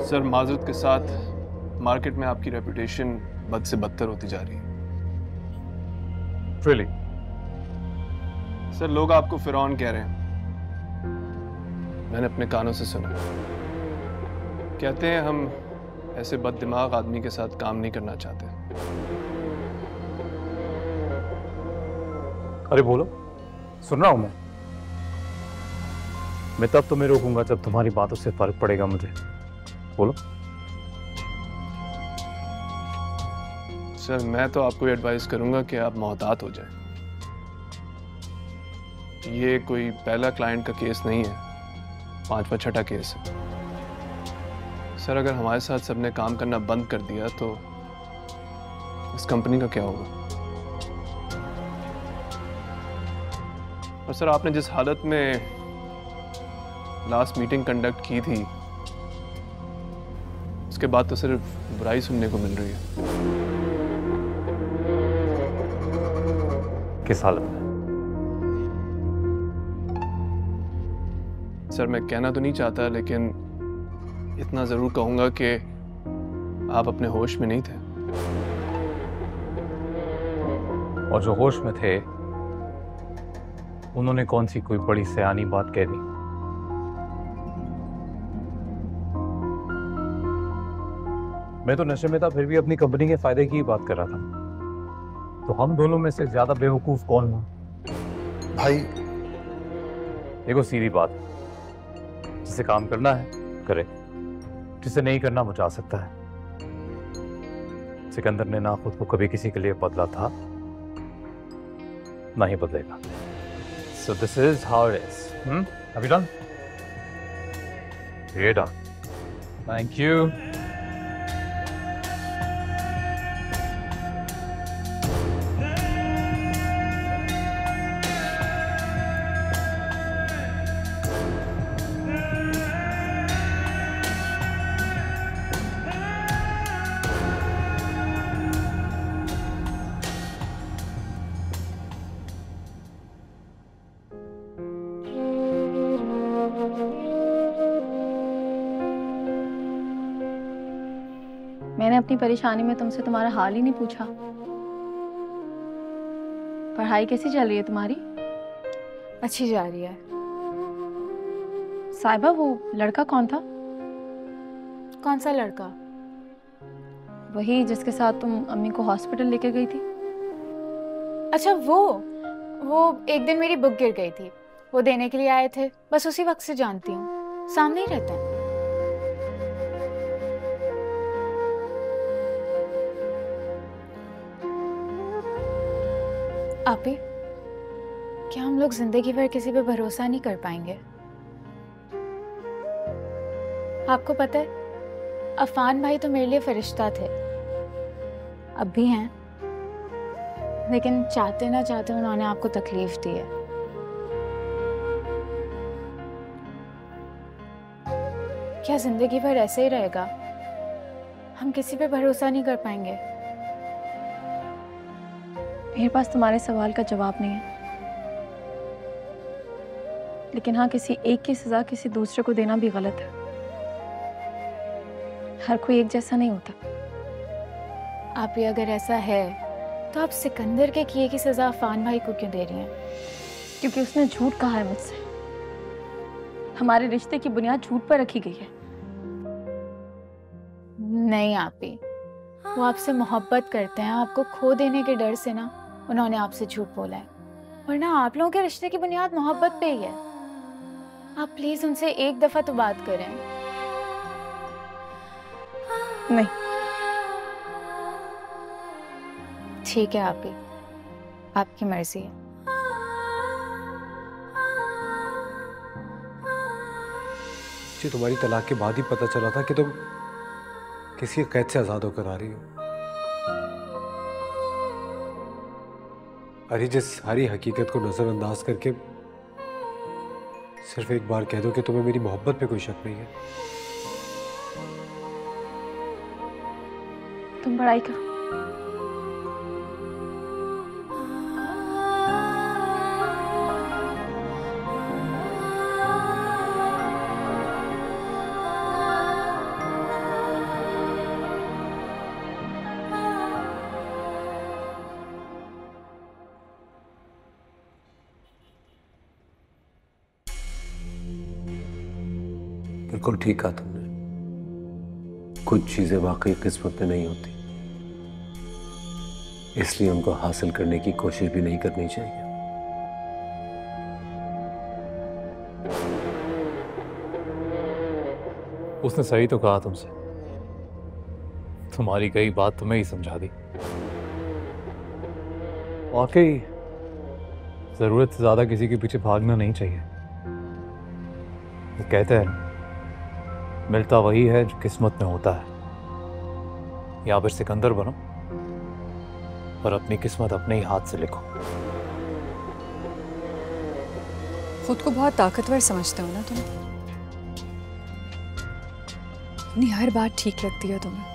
Sir माजरत के साथ मार्केट में आपकी रेपुटेशन बद से बदतर होती जा रही है। Really? सर लोग आपको फिरौन कह रहे हैं, मैंने अपने कानों से सुना। कहते हैं हम ऐसे बददिमाग आदमी के साथ काम नहीं करना चाहते। अरे बोलो, सुन रहा हूं मैं तब तुम्हें रोकूंगा जब तुम्हारी बातों से फर्क पड़ेगा मुझे। बोलो। सर मैं तो आपको एडवाइस करूंगा कि आप मोहतात हो जाएं। ये कोई पहला क्लाइंट का केस नहीं है, 5वां 6ठा केस है। सर अगर हमारे साथ सबने काम करना बंद कर दिया तो इस कंपनी का क्या होगा? और सर आपने जिस हालत में लास्ट मीटिंग कंडक्ट की थी उसके बाद तो सिर्फ बुराई सुनने को मिल रही है। किस हालत में? सर मैं कहना तो नहीं चाहता लेकिन इतना जरूर कहूंगा कि आप अपने होश में नहीं थे। और जो होश में थे उन्होंने कौन सी कोई बड़ी सयानी बात कह दी? मैं तो नशे में था, फिर भी अपनी कंपनी के फायदे की ही बात कर रहा था। तो हम दोनों में से ज्यादा बेवकूफ कौन हुआ? भाई देखो सीधी बात, जिसे काम करना है करे, जिसे नहीं करना बचा सकता है। सिकंदर ने ना खुद को कभी किसी के लिए बदला था, ना ही बदलेगा। So this is how it is. Have you done? You're done. Thank you. मैंने अपनी परेशानी में तुमसे तुम्हारा हाल ही नहीं पूछा। पढ़ाई कैसी चल रही है तुम्हारी? अच्छी जा रही है। साहिबा वो लड़का कौन था? कौन सा लड़का? वही जिसके साथ तुम अम्मी को हॉस्पिटल लेके गई थी। अच्छा वो एक दिन मेरी बुक गिर गई थी, वो देने के लिए आए थे, बस उसी वक्त से जानती हूँ। सामने ही रहते हैं। आपी, क्या हम लोग जिंदगी भर किसी पे भरोसा नहीं कर पाएंगे? आपको पता है, अफान भाई तो मेरे लिए फरिश्ता थे, अब भी हैं, लेकिन चाहते ना चाहते उन्होंने आपको तकलीफ दी है। क्या जिंदगी भर ऐसे ही रहेगा? हम किसी पे भरोसा नहीं कर पाएंगे। मेरे पास तुम्हारे सवाल का जवाब नहीं है, लेकिन हाँ, किसी एक की सजा किसी दूसरे को देना भी गलत है। हर कोई एक जैसा नहीं होता। आप ही अगर ऐसा है तो आप सिकंदर के किए की सजा अफान भाई को क्यों दे रही हैं? क्योंकि उसने झूठ कहा है मुझसे। हमारे रिश्ते की बुनियाद झूठ पर रखी गई है। नहीं आपी, वो आपसे मोहब्बत करते हैं, आपको खो देने के डर से ना उन्होंने आपसे झूठ बोला है, वरना आप लोगों के रिश्ते की बुनियाद मोहब्बत पे ही है। आप प्लीज उनसे एक दफा तो बात करें। नहीं। ठीक है आपी, आपकी मर्जी है। जी तुम्हारी तलाक के बाद ही पता चला था कि तुम किसी कैद से आजाद होकर आ रही हो। अरे जिस सारी हकीकत को नजरअंदाज करके सिर्फ एक बार कह दो कि तुम्हें मेरी मोहब्बत पे कोई शक नहीं है। तुम पढ़ाई करो। बिल्कुल ठीक कहा तुमने। कुछ चीजें वाकई किस्मत में नहीं होती, इसलिए उनको हासिल करने की कोशिश भी नहीं करनी चाहिए। उसने सही तो कहा तुमसे, तुम्हारी कई बात तुम्हें ही समझा दी। वाकई जरूरत से ज्यादा किसी के पीछे भागना नहीं चाहिए। वो कहते हैं मिलता वही है जो किस्मत में होता है। या फिर सिकंदर बनो और अपनी किस्मत अपने ही हाथ से लिखो। खुद को बहुत ताकतवर समझते हो ना तुम? अपनी हर बात ठीक लगती है तुम्हें।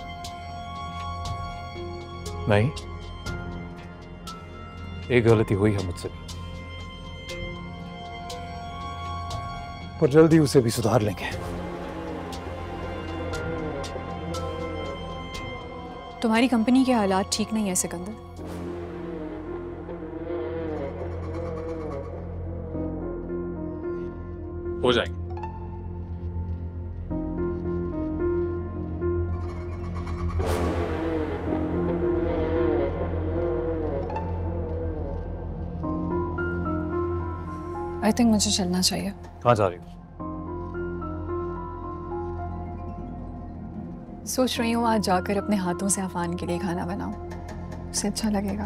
नहीं, एक गलती हुई है मुझसे भी, पर जल्दी उसे भी सुधार लेंगे। तुम्हारी कंपनी के हालात ठीक नहीं है सिकंदर। हो जाएंगे। आई थिंक मुझे चलना चाहिए। कहाँ जा रही हो? सोच रही हूँ आज जाकर अपने हाथों से अफान के लिए खाना बनाऊं, उसे अच्छा लगेगा।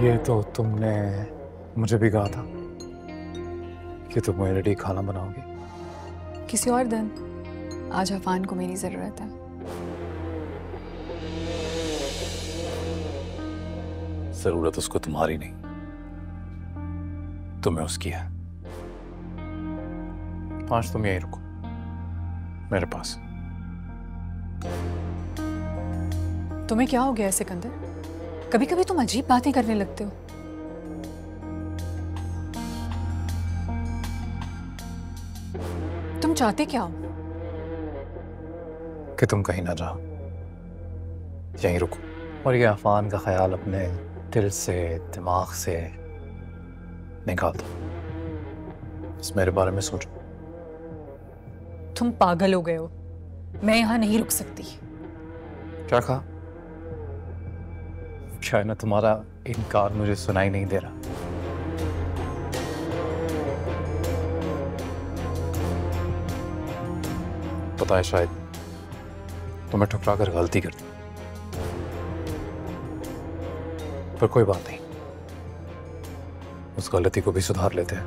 ये तो तुमने मुझे भी कहा था कि तुम मेरे लिए खाना बनाओगी। किसी और दिन, आज अफान को मेरी जरूरत है। जरूरत उसको तुम्हारी नहीं, तुम्हें उसकी है। आज तुम यहीं रुको मेरे पास। तुम्हें क्या हो गया है सिकंदर? कभी कभी तुम अजीब बातें करने लगते हो। तुम चाहते क्या हो? कि तुम कहीं ना जाओ, यहीं रुको और ये अफान का ख्याल अपने दिल से दिमाग से निकाल दो। बस मेरे बारे में सोचो। तुम पागल हो गए हो। मैं यहां नहीं रुक सकती। क्या कहा? क्या ना तुम्हारा इनकार मुझे सुनाई नहीं दे रहा? पता है शायद तुम्हें ठुकरा कर गलती कर दी, पर कोई बात नहीं, उस गलती को भी सुधार लेते हैं।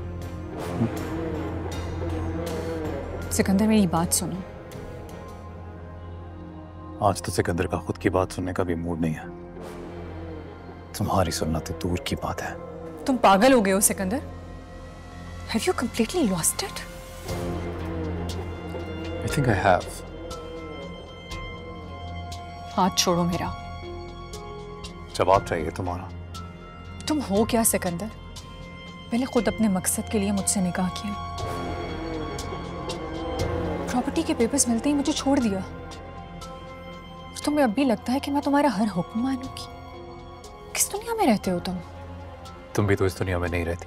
सिकंदर मेरी बात सुनो। आज तो सिकंदर का खुद की बात सुनने का भी मूड नहीं है। तुम्हारी सुनना तो दूर की बात है। तुम पागल हो गए हो Sikandar. Have you completely lost it? I think I have. हाथ छोड़ो मेरा। जवाब चाहिए तुम्हारा। तुम हो क्या सिकंदर? पहले खुद अपने मकसद के लिए मुझसे निकाह किया, प्रॉपर्टी के पेपर्स मिलते ही मुझे छोड़ दिया। तुम्हें अब भी लगता है कि मैं तुम्हारा हर हुक्म मानूंगी? किस दुनिया में रहते हो तुम? तुम भी तो इस दुनिया में नहीं रहती,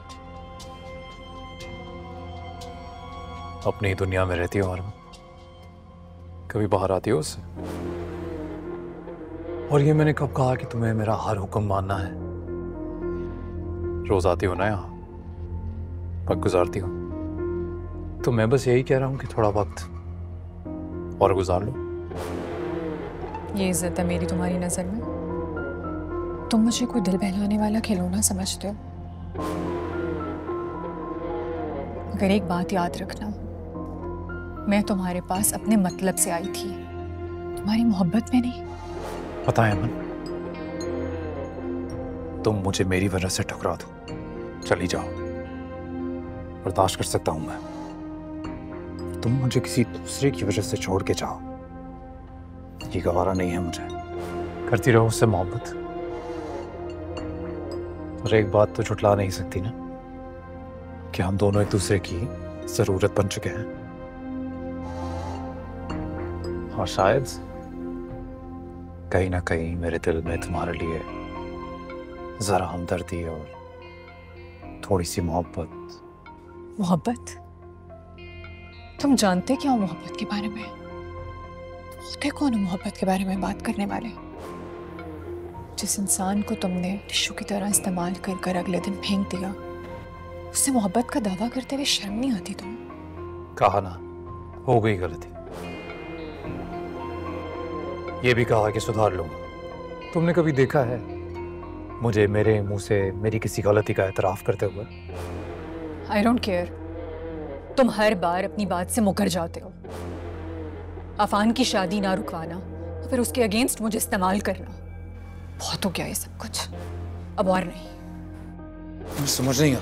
अपनी ही दुनिया में रहती हो। और कभी बाहर आती हो उससे? और ये मैंने कब कहा कि तुम्हें मेरा हर हुक्म मानना है? रोज आती हो ना यहाँ, वक्त गुजारती हो, तो मैं बस यही कह रहा हूँ कि थोड़ा वक्त और गुजार लो। ये इज्जत है मेरी तुम्हारी नजर में? तुम मुझे कोई दिल बहलाने वाला खिलौना समझते हो? अगर एक बात याद रखना, मैं तुम्हारे पास अपने मतलब से आई थी, तुम्हारी मोहब्बत में नहीं। पता है अमन, तुम मुझे मेरी वजह से ठुकरा दो, चली जाओ, बर्दाश्त कर सकता हूं मैं। तुम मुझे किसी दूसरे की वजह से छोड़ के जाओ, ये गवारा नहीं है मुझे। करती रहो उससे मोहब्बत, और एक बात तो झुठला नहीं सकती ना कि हम दोनों एक दूसरे की जरूरत बन चुके हैं। और शायद कहीं ना कहीं मेरे दिल में तुम्हारे लिए जरा हमदर्दी और थोड़ी सी मोहब्बत। मोहब्बत? तुम जानते क्या हो मोहब्बत के बारे में? होते कौन हो मोहब्बत के बारे में बात करने वाले? जिस इंसान को तुमने टिश्यू की तरह इस्तेमाल कर कर अगले दिन फेंक दिया, उससे मोहब्बत का दावा करते हुए शर्म नहीं आती तुम? कहा ना, हो गई गलती। ये भी कहा कि सुधार लूंगा। तुमने कभी देखा है मुझे मेरे मुंह से मेरी किसी गलती का एतराफ करते हुए? I don't care. तुम हर बार अपनी बात से मुकर जाते हो। अफान की शादी ना रुकवाना, फिर उसके अगेंस्ट मुझे इस्तेमाल करना। बहुत हो गया ये सब कुछ, अब और नहीं। तुम समझ नहीं आ।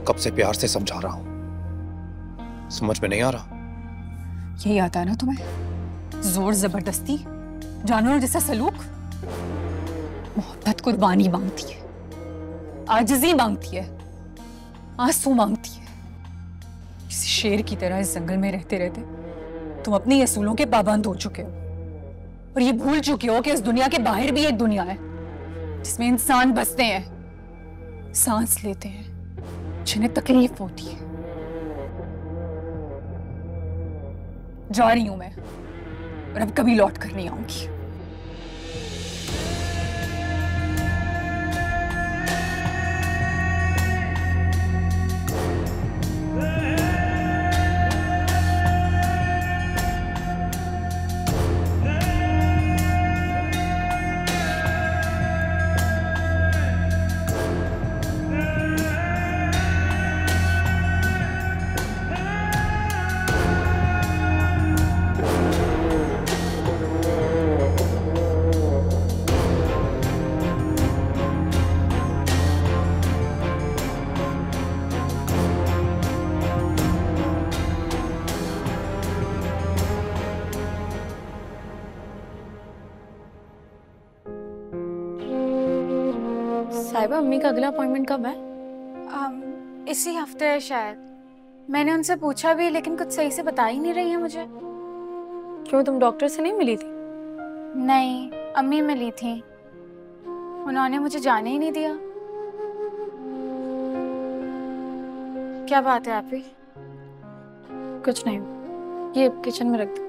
कब से प्यार से समझा रहा हूं, समझ में नहीं आ रहा। यही आता है ना तुम्हें? जोर जबरदस्ती, जानवरों जैसा सलूक। मोहब्बत कुर्बानी मांगती है, आजिज़ी मांगती है, आंसू मांगती है। किसी शेर की तरह इस जंगल में रहते रहते तुम अपनी असूलों के पाबंद हो चुके हो और ये भूल चुके हो कि इस दुनिया के बाहर भी एक दुनिया है जिसमें इंसान बसते हैं, सांस लेते हैं, जिन्हें तकलीफ होती है। जा रही हूं मैं और अब कभी लौट कर नहीं आऊंगी। साहिबा, अम्मी का अगला अपॉइंटमेंट कब है? इसी हफ्ते है शायद। मैंने उनसे पूछा भी, लेकिन कुछ सही से बता ही नहीं रही है मुझे। क्यों, तुम डॉक्टर से नहीं मिली थी? नहीं, अम्मी मिली थी, उन्होंने मुझे जाने ही नहीं दिया। क्या बात है आप ही? कुछ नहीं, ये किचन में रख दो।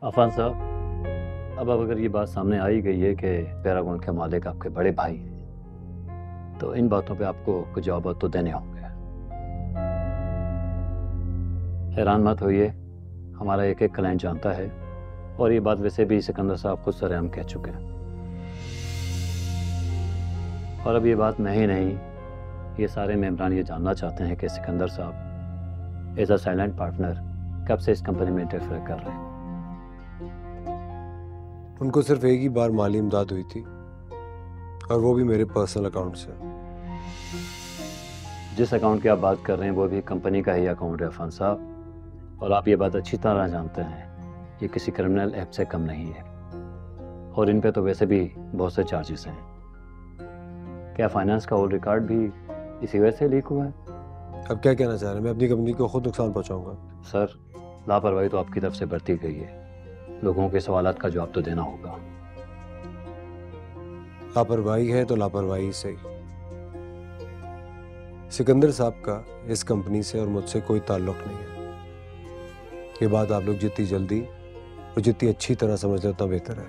अफान साहब, अब अगर ये बात सामने आ ही गई है कि पैरागॉन के मालिक आपके बड़े भाई हैं, तो इन बातों पे आपको कुछ जवाब तो देने होंगे। हैरान मत होइए, हमारा एक एक क्लाइंट जानता है, और ये बात वैसे भी सिकंदर साहब खुद सरेआम कह चुके हैं। और अब ये बात मैं ही नहीं, ये सारे मेंबरान ये जानना चाहते हैं कि सिकंदर साहब एज अ साइलेंट पार्टनर कब से इस कंपनी में इंटरफेयर कर रहे हैं। उनको सिर्फ एक ही बार माली इमदाद हुई थी, और वो भी मेरे पर्सनल अकाउंट से। जिस अकाउंट की आप बात कर रहे हैं वो भी कंपनी का ही अकाउंट है अफान साहब, और आप ये बात अच्छी तरह जानते हैं, ये किसी क्रिमिनल एक्ट से कम नहीं है, और इन पे तो वैसे भी बहुत से चार्जेस हैं। क्या फाइनेंस का ओल्ड रिकॉर्ड भी इसी वजह से लीक हुआ है? अब क्या कहना चाह रहे हैं? मैं अपनी कंपनी को खुद नुकसान पहुंचाऊंगा? सर, लापरवाही तो आपकी तरफ से बढ़ती गई है, लोगों के सवालात का जवाब तो देना होगा। लापरवाही है तो लापरवाही सही। सिकंदर साहब का इस कंपनी से और मुझसे कोई ताल्लुक नहीं है। ये बात आप लोग जितनी जल्दी और जितनी अच्छी तरह समझ लें उतना बेहतर है।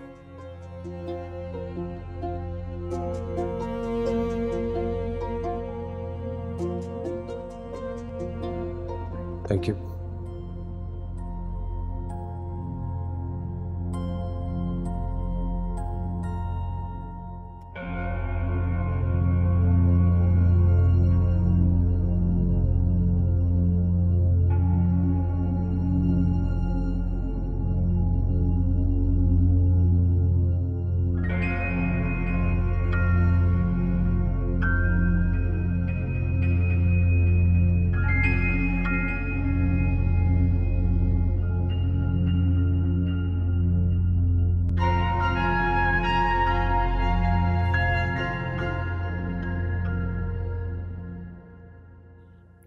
Thank you.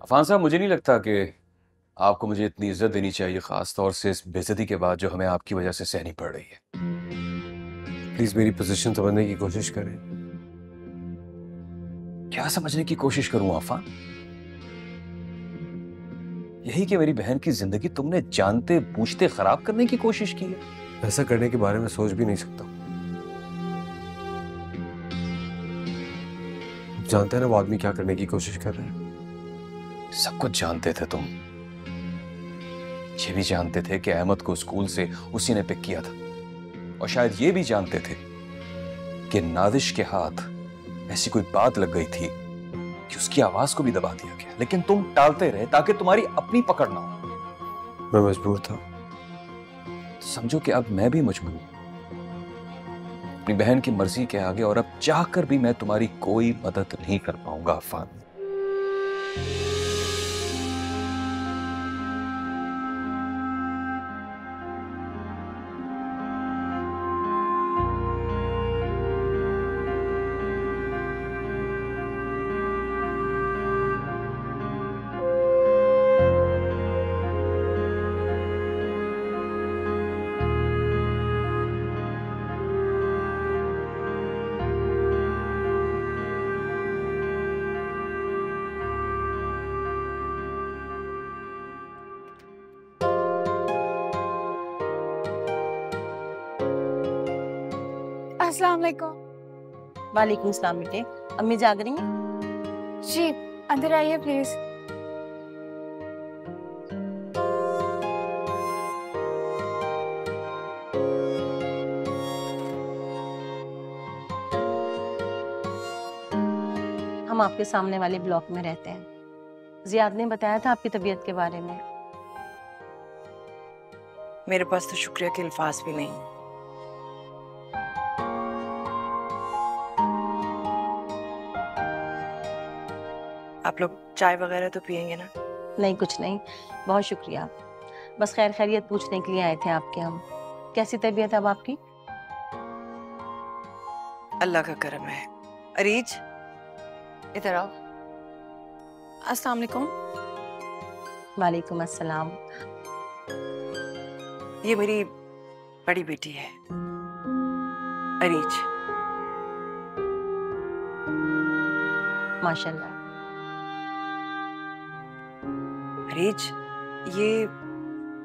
अफान साहब, मुझे नहीं लगता कि आपको मुझे इतनी इज्जत देनी चाहिए, खास तौर से इस बेइज्जती के बाद जो हमें आपकी वजह से सहनी पड़ रही है। प्लीज मेरी पोजीशन समझने की कोशिश करें। क्या समझने की कोशिश करूं अफान? यही कि मेरी बहन की जिंदगी तुमने जानते बूझते खराब करने की कोशिश की है। ऐसा करने के बारे में सोच भी नहीं सकता। जानते हैं ना वो आदमी क्या करने की कोशिश कर रहे हैं। सब कुछ जानते थे तुम। ये भी जानते थे कि अहमद को स्कूल से उसी ने पिक किया था, और शायद ये भी जानते थे कि नादिश के हाथ ऐसी कोई बात लग गई थी कि उसकी आवाज को भी दबा दिया गया, लेकिन तुम टालते रहे ताकि तुम्हारी अपनी पकड़ ना हो। मैं मजबूर था। समझो कि अब मैं भी मजबूर हूं अपनी बहन की मर्जी के आगे, और अब चाहकर भी मैं तुम्हारी कोई मदद नहीं कर पाऊंगा अफान। अस्सलाम वालेकुम। वालेकुम सलाम बेटे। अम्मी जाग रही हैं? जी, अंदर आइए प्लीज। हम आपके सामने वाले ब्लॉक में रहते हैं। जियाद ने बताया था आपकी तबीयत के बारे में। मेरे पास तो शुक्रिया के अल्फाज भी नहीं। आप लोग चाय वगैरह तो पियेंगे ना? नहीं, कुछ नहीं, बहुत शुक्रिया। बस खैर खैरियत पूछने के लिए आए थे आपके हम। कैसी तबीयत है अब आपकी? अल्लाह का करम है। अरीज, इधर आओ। अस्सलाम वालेकुम। वालेकुम अस्सलाम। ये मेरी बड़ी बेटी है अरीज। माशाल्लाह। अरीज, ये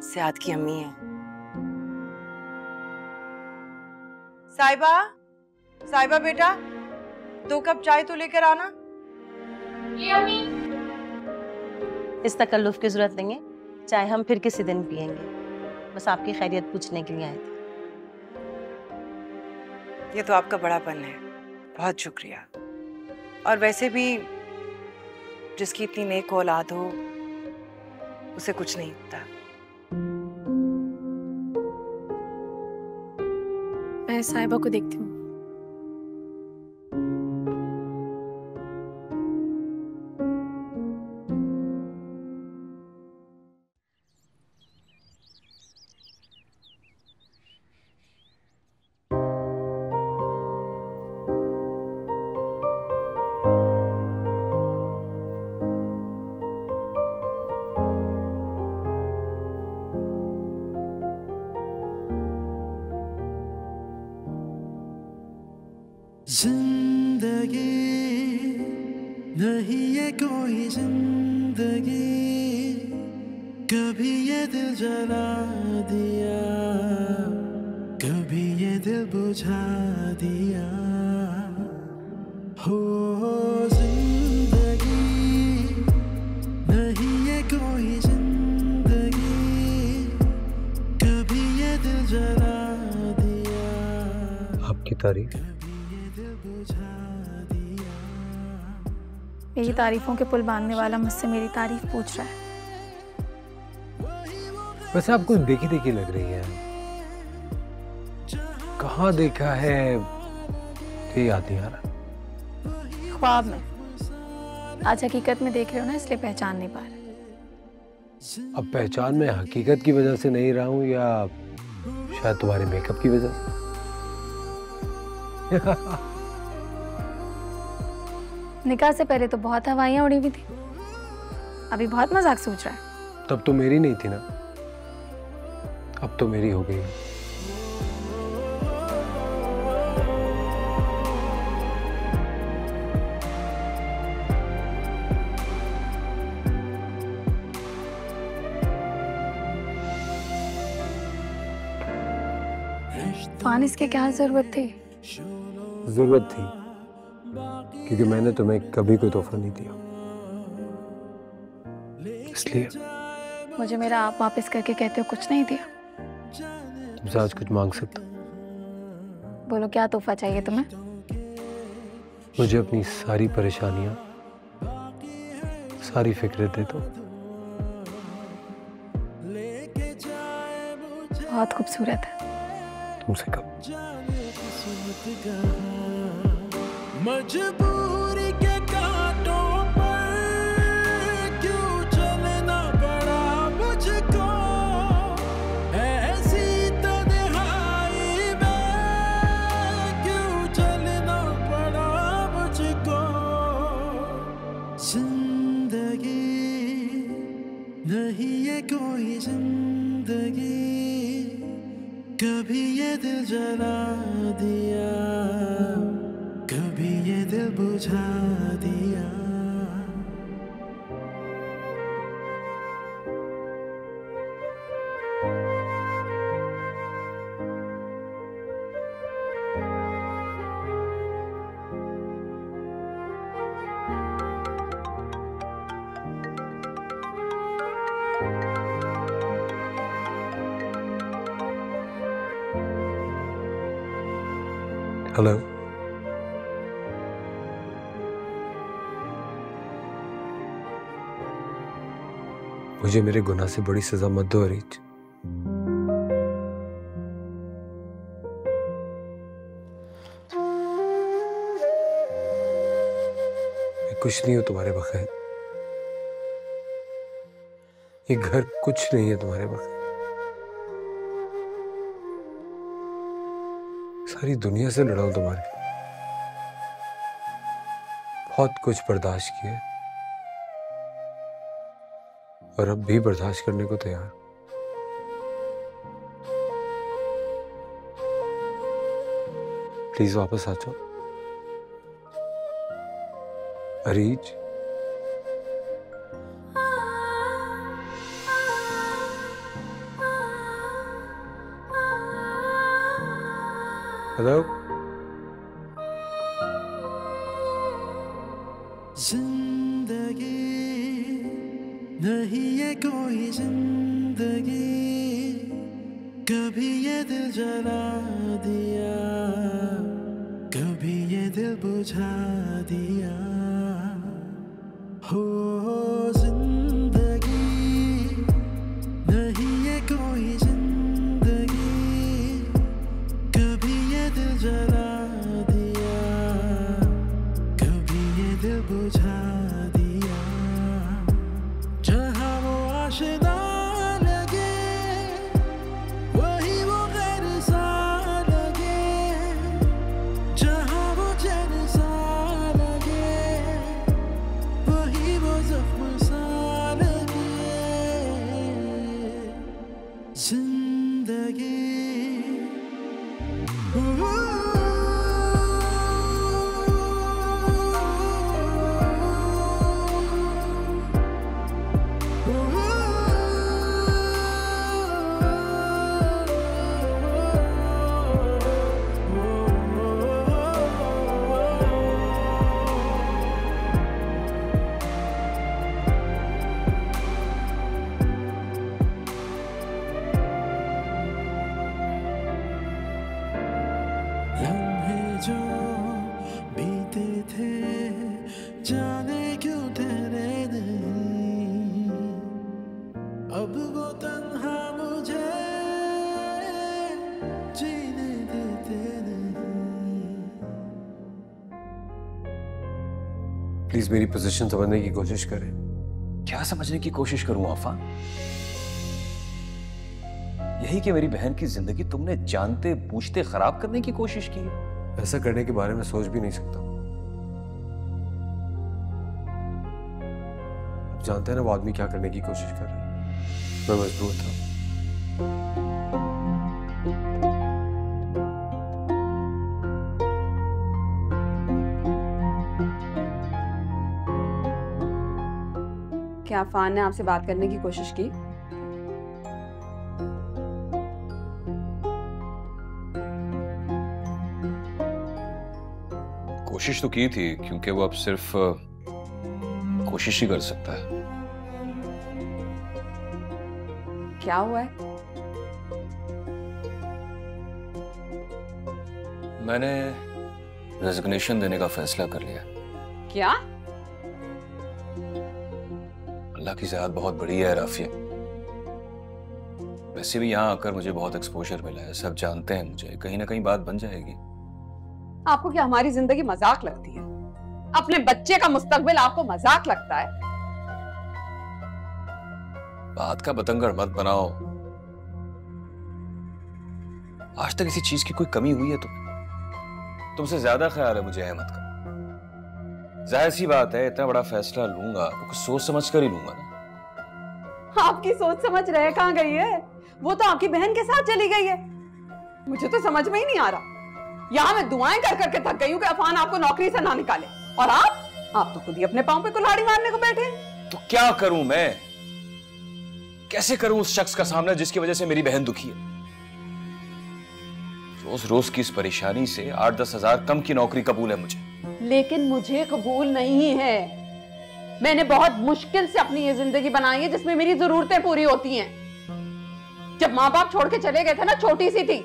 सियाद की अम्मी है। साहिबा, साहिबा बेटा, 2 कप चाय तो लेकर आना। ये अम्मी। इस तकल्लुफ की जरूरत नहीं है, चाय हम फिर किसी दिन पियेंगे। बस आपकी खैरियत पूछने के लिए आए थे। ये तो आपका बड़ापन है, बहुत शुक्रिया। और वैसे भी जिसकी इतनी नेक औलाद हो उसे कुछ नहीं होता। मैं साहिबा को देखती हूँ। जिंदगी नहीं है कोई जिंदगी, कभी ये दिल जला दिया, कभी ये दिल बुझा दिया। हो जिंदगी नहीं है कोई जिंदगी, कभी ये दिल जला दिया। आपकी तारीफ। मेरी तारीफों के पुल बांधने वाला मुझसे मेरी तारीफ पूछ रहा है। वैसे आप कुछ देखी देखी लग रही है। कहाँ देखा है ये याद नहीं आ रहा। ख्वाब में। आज हकीकत में देख रहे हो ना, इसलिए पहचान नहीं पा रहे। अब पहचान में हकीकत की वजह से नहीं रहा हूँ या शायद तुम्हारे मेकअप की वजह से। निकाह से पहले तो बहुत हवाइयाँ उड़ी हुई थी। अभी बहुत मजाक सोच रहा है। तब तो मेरी नहीं थी ना, अब तो मेरी हो गई। फान, इसके क्या जरूरत थी? जरूरत थी क्योंकि मैंने तुम्हें कभी कोई तोहफा नहीं दिया, इसलिए। मुझे मेरा आप वापस करके कहते हो कुछ नहीं दिया? तुमसे आज कुछ मांग सकता? बोलो, क्या तोहफा चाहिए तुम्हें? मुझे अपनी सारी परेशानियां, सारी फिक्रें दे दो। बहुत खूबसूरत है। तुमसे कब? मजबूरी के कांटों पर क्यों चलना पड़ा मुझको, ऐसी तन्हाई में क्यों चलना पड़ा मुझको। जिंदगी नहीं है कोई जिंदगी, कभी ये दिल जला दिया, कभी ये दिल बुझा दिया। हेलो, मुझे मेरे गुनाह से बड़ी सजा मत दो अरीज। मैं कुछ नहीं हूं तुम्हारे बगैर, ये घर कुछ नहीं है तुम्हारे बगैर। सारी दुनिया से लड़ा हूं तुम्हारे लिए, बहुत कुछ बर्दाश्त किया और अब भी बर्दाश्त करने को तैयार। प्लीज वापस आ जाओ अरीज। हेलो, जिंदगी नहीं है कोई जिंदगी, कभी ये दिल जला दिया, कभी ये दिल बुझा दिया। हो जिंदगी नहीं है कोई जिंदगी, कभी ये दिल जला दिया, कभी ये दिल बुझा दिया। जहाँ वो आशिना लगे, वही वो गैर सा लगे, जहाँ वो चैन सा लगे, वही वो जख्म सा लगे। जिंदगी लम्हे जो बीते थे जाने क्यों ठहरे नहीं, अब वो तन्हा मुझे जीने देते नहीं। प्लीज मेरी पोजीशन समझने की कोशिश करें। क्या समझने की कोशिश करूं आफान? यही कि मेरी बहन की जिंदगी तुमने जानते बूझते खराब करने की कोशिश की है। ऐसा करने के बारे में सोच भी नहीं सकता। जानते हैं ना वो आदमी क्या करने की कोशिश कर रहा है। मैं मजबूर था। क्या अफान ने आपसे बात करने की कोशिश की? कोशिश तो की थी, क्योंकि वो अब सिर्फ कोशिश ही कर सकता है। क्या हुआ है? मैंने रेजिग्नेशन देने का फैसला कर लिया। क्या? अल्लाह की ज़ात बहुत बड़ी है राफिया। वैसे भी यहाँ आकर मुझे बहुत एक्सपोजर मिला है, सब जानते हैं मुझे, कहीं ना कहीं बात बन जाएगी। आपको क्या हमारी जिंदगी मजाक लगती है? अपने बच्चे का मुस्तकबिल आपको मजाक लगता है? बात का बतंगड़ मत बनाओ। आज तक किसी चीज की कोई कमी हुई है तुमसे ज्यादा ख्याल है मुझे अहमद का। जाहिर सी बात है, इतना बड़ा फैसला लूंगा तो कुछ सोच समझ कर ही लूंगा ना। आपकी सोच समझ रह कहां गई है? वो तो आपकी बहन के साथ चली गई है। मुझे तो समझ में ही नहीं आ रहा। यहाँ मैं दुआएं कर करके थक गई हूँ कि अफान आपको नौकरी से ना निकाले, और आप तो खुद ही अपने पांव पे कुल्हाड़ी मारने को बैठे हैं। तो क्या करूं मैं? कैसे करूं उस शख्स का सामना जिसकी वजह से मेरी बहन दुखी है? रोज रोज की इस परेशानी से 8-10 हजार कम की नौकरी कबूल है मुझे। लेकिन मुझे कबूल नहीं है। मैंने बहुत मुश्किल से अपनी ये जिंदगी बनाई है जिसमें मेरी जरूरतें पूरी होती हैं। जब माँ बाप छोड़ के चले गए थे ना, छोटी सी थी,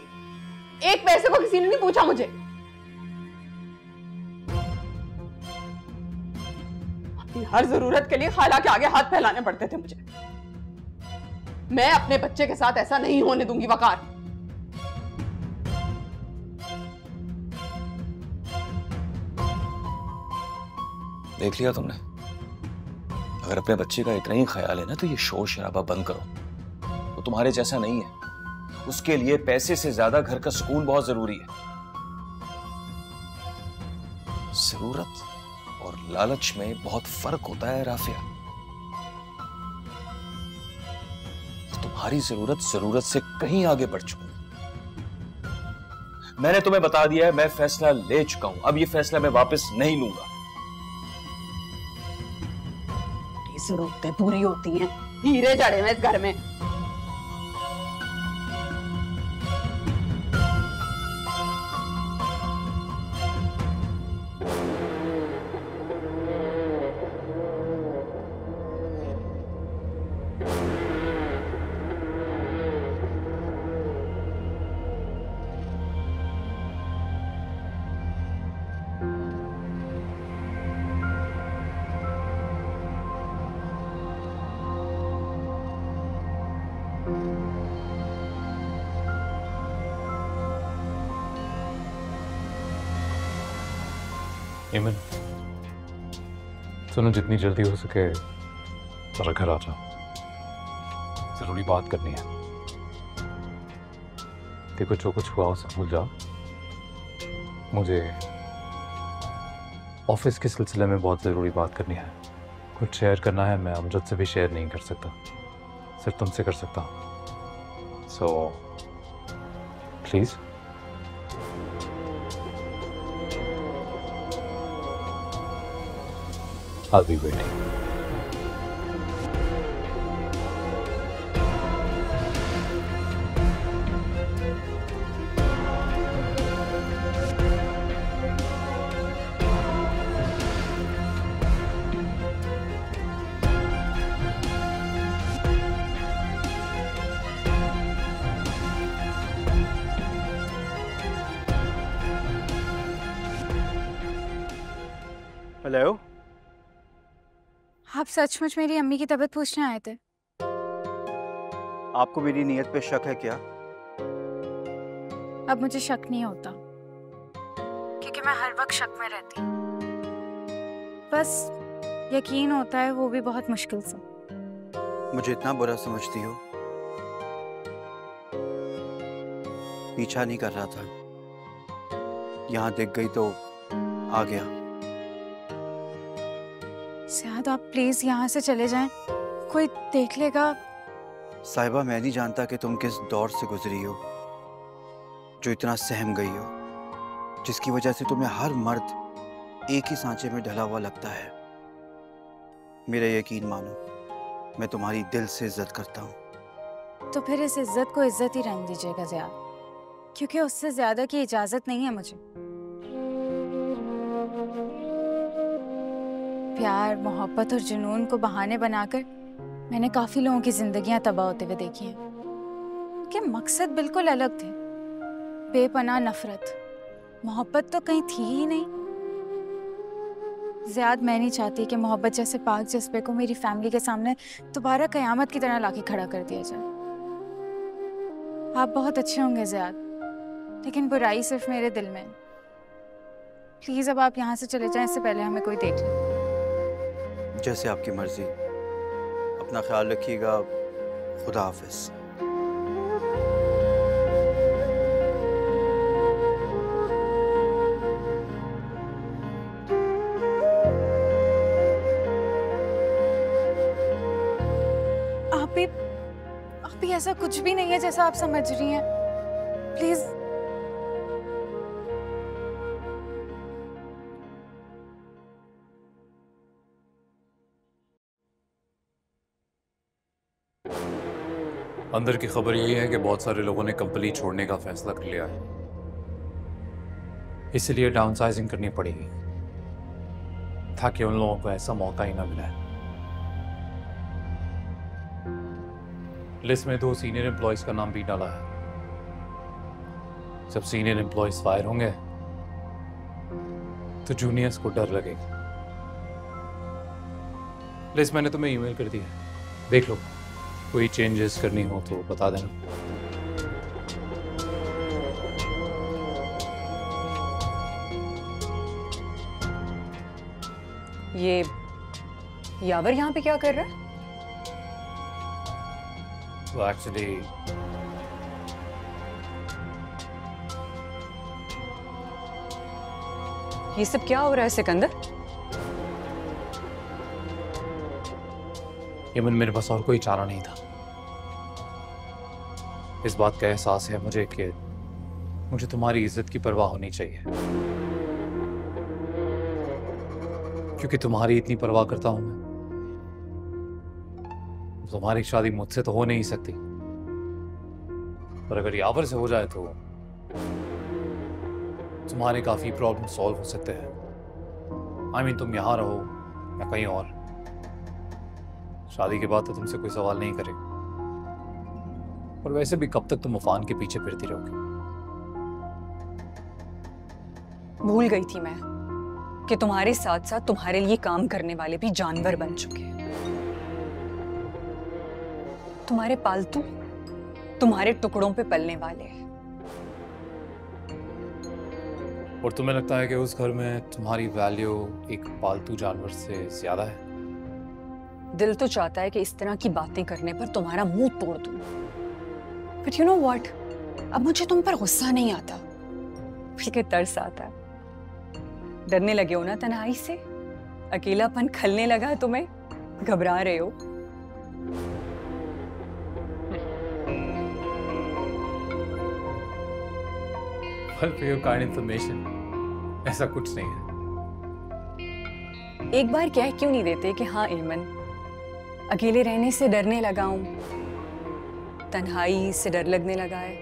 एक पैसे को किसी ने नहीं पूछा मुझे। अपनी हर जरूरत के लिए खाला के आगे हाथ फैलाने पड़ते थे मुझे। मैं अपने बच्चे के साथ ऐसा नहीं होने दूंगी वकार। देख लिया तुमने? अगर अपने बच्चे का इतना ही ख्याल है ना, तो ये शोर शराबा बंद करो। वो तुम्हारे जैसा नहीं है। उसके लिए पैसे से ज्यादा घर का सुकून बहुत जरूरी है। जरूरत और लालच में बहुत फर्क होता है राफिया। तुम्हारी जरूरत से कहीं आगे बढ़ चुकी। मैंने तुम्हें बता दिया है, मैं फैसला ले चुका हूं। अब ये फैसला मैं वापस नहीं लूंगा। जरूरतें पूरी होती हैं, हीरे जड़े हैं इस घर में। ईमन, सुनो, जितनी जल्दी हो सके जरा घर आ जाओ। जरूरी बात करनी है। देखो, जो कुछ हुआ उसे भूल जाओ। मुझे ऑफिस के सिलसिले में बहुत ज़रूरी बात करनी है। कुछ शेयर करना है, मैं अमजद से भी शेयर नहीं कर सकता, सिर्फ तुमसे कर सकता हूँ। So please. I'll be waiting. Hello, आप सचमुच मेरी अम्मी की तबीयत पूछने आए थे? आपको मेरी नीयत पे शक है क्या? अब मुझे शक नहीं होता, क्योंकि मैं हर वक्त शक में रहती हूँ। बस यकीन होता है, वो भी बहुत मुश्किल से। मुझे इतना बुरा समझती हो? पीछा नहीं कर रहा था, यहाँ दिख गई तो आ गया। ज़्यादा जियाद आप प्लीज यहाँ से चले जाएं, कोई देख लेगा। साहिबा, मैं नहीं जानता कि तुम किस दौर से गुजरी हो जो इतना सहम गई हो, जिसकी वजह से तुम्हें हर मर्द एक ही सांचे में ढला हुआ लगता है। मेरा यकीन मानो, मैं तुम्हारी दिल से इज्जत करता हूँ। तो फिर इस इज्जत को इज्जत ही रहने दीजिएगा जियाद, क्योंकि उससे ज्यादा की इजाजत नहीं है मुझे। प्यार, मोहब्बत और जुनून को बहाने बनाकर मैंने काफी लोगों की जिंदगियां तबाह होते हुए देखी हैं। उनके मकसद बिल्कुल अलग थे। बेपनाह नफरत, मोहब्बत तो कहीं थी ही नहीं। ज़ियाद, मैं नहीं चाहती कि मोहब्बत जैसे पाक जज्बे को मेरी फैमिली के सामने दोबारा कयामत की तरह लाके खड़ा कर दिया जाए। आप बहुत अच्छे होंगे ज़ियाद, लेकिन बुराई सिर्फ मेरे दिल में। प्लीज अब आप यहाँ से चले जाएं, इससे पहले हमें कोई देख ले। जैसे आपकी मर्जी। अपना ख्याल रखिएगा। खुदा हाफिज। आप भी ऐसा कुछ भी नहीं है जैसा आप समझ रही हैं। प्लीज। अंदर की खबर यही है कि बहुत सारे लोगों ने कंपनी छोड़ने का फैसला कर लिया है, इसलिए डाउनसाइजिंग करनी पड़ेगी ताकि उन लोगों को ऐसा मौका ही ना मिले। लिस्ट में 2 सीनियर एम्प्लॉयज का नाम भी डाला है। जब सीनियर एम्प्लॉयज फायर होंगे तो जूनियर्स को डर लगेगा। लिस्ट मैंने तुम्हें ईमेल कर दी है, देख लो। कोई चेंजेस करनी हो तो बता देना। ये यावर यहाँ पे क्या कर रहा है? तो एक्चुअली ये सब क्या हो रहा है सिकंदर? यमन, मेरे पास और कोई चारा नहीं था। इस बात का एहसास है मुझे कि मुझे तुम्हारी इज्जत की परवाह होनी चाहिए, क्योंकि तुम्हारी इतनी परवाह करता हूं मैं। तुम्हारी शादी मुझसे तो हो नहीं सकती, पर अगर यावर से हो जाए तो तुम्हारे काफी प्रॉब्लम सॉल्व हो सकते हैं। आई मीन, तुम यहां रहो या कहीं और, शादी के बाद तो तुमसे कोई सवाल नहीं करेगा। और वैसे भी कब तक तुम अफान के पीछे फिरती रहोगी? भूल गई थी मैं कि तुम्हारे साथ साथ तुम्हारे लिए काम करने वाले भी जानवर बन चुके हैं। तुम्हारे पालतू, तुम्हारे टुकड़ों पे पलने वाले हैं। और तुम्हें लगता है कि उस घर में तुम्हारी वैल्यू एक पालतू जानवर से ज्यादा है? दिल तो चाहता है कि इस तरह की बातें करने पर तुम्हारा मुंह तोड़ दूं, बट यू नो व्हाट, अब मुझे तुम पर गुस्सा नहीं आता, बल्कि तरस आता है। डरने लगे हो ना तन्हाई से? अकेलापन खलने लगा है तुम्हें? घबरा रहे हो? Well, for your kind information, ऐसा कुछ नहीं है। एक बार कह क्यों नहीं देते कि हाँ एमन, अकेले रहने से डरने लगा हूं, तन्हाई से डर लगने लगा है।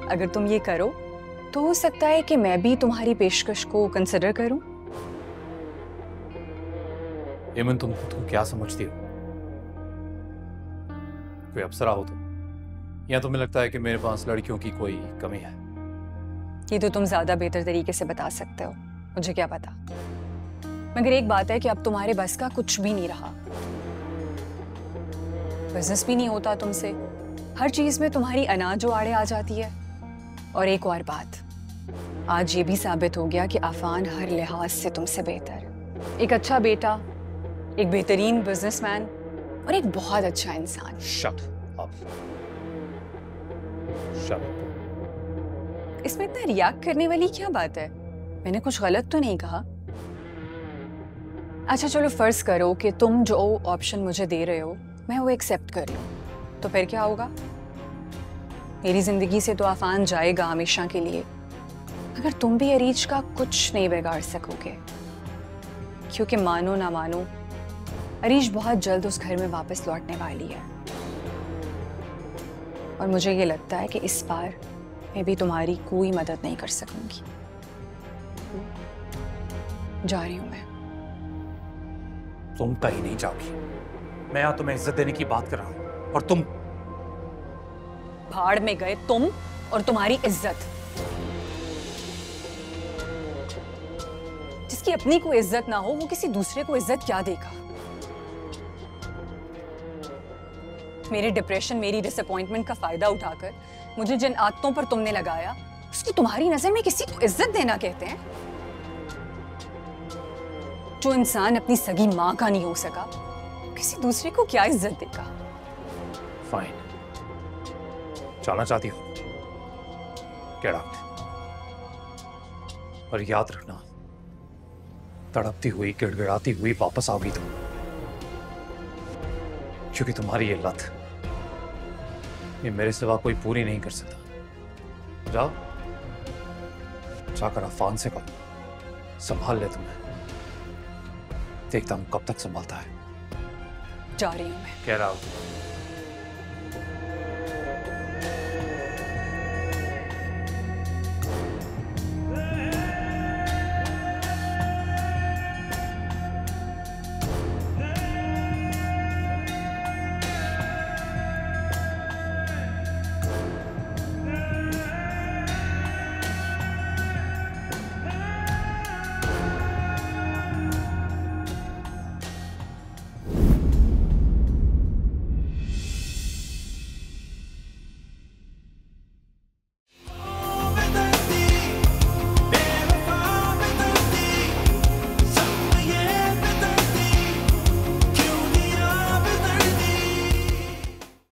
अगर तुम ये करो तो हो सकता है कि मैं भी तुम्हारी पेशकश को कंसिडर करूं। एमन, तुम खुद को क्या समझती हो? कोई अप्सरा हो तुम, या तुम्हें लगता है कि मेरे पास लड़कियों की कोई कमी है? ये तो तुम ज्यादा बेहतर तरीके से बता सकते हो, मुझे क्या पता। मगर एक बात है कि अब तुम्हारे बस का कुछ भी नहीं रहा। बिजनेस भी नहीं होता तुमसे, हर चीज में तुम्हारी अनाज जो आड़े आ जाती है। और एक और बात, आज ये भी साबित हो गया कि आफान हर लिहाज से तुमसे बेहतर, एक अच्छा बेटा, एक बेहतरीन बिजनेसमैन और एक बहुत अच्छा इंसान। Shut up. Shut up. इसमें इतना रिएक्ट करने वाली क्या बात है? मैंने कुछ गलत तो नहीं कहा? अच्छा चलो फर्ज करो कि तुम जो ऑप्शन मुझे दे रहे हो मैं वो एक्सेप्ट कर लूँ, तो फिर क्या होगा? मेरी जिंदगी से तो आफान जाएगा हमेशा के लिए, मगर तुम भी अरीज का कुछ नहीं बिगाड़ सकोगे, क्योंकि मानो ना मानो अरीज बहुत जल्द उस घर में वापस लौटने वाली है। और मुझे ये लगता है कि इस बार मैं भी तुम्हारी कोई मदद नहीं कर सकूंगी। जा रही हूं मैं। तुम कहीं नहीं जाओगी। मैं यहाँ तुम्हें इज्जत देने की बात कर रहा हूँ और तुम भाड़ में गए तुम और तुम्हारी इज्जत। जिसकी अपनी को इज्जत ना हो वो किसी दूसरे को इज्जत क्या देगा? मेरे डिप्रेशन, मेरी डिसअपॉइंटमेंट का फायदा उठाकर मुझे जिन आदतों पर तुमने लगाया उसकी तुम्हारी नजर में किसी को इज्जत देना कहते हैं? जो इंसान अपनी सगी मां का नहीं हो सका किसी दूसरे को क्या इज्जत देगा? फाइन, जाना चाहती हो? Get out. और याद रखना, तड़पती हुई गिड़गिड़ाती हुई वापस आओगी तुम, क्योंकि तुम्हारी ये लत ये मेरे सिवा कोई पूरी नहीं कर सकता। जाओ, जाकर अफान से कहो संभाल ले तुम्हें। देखता हूं कब तक संभालता है। जा रही हूं मैं। Get out.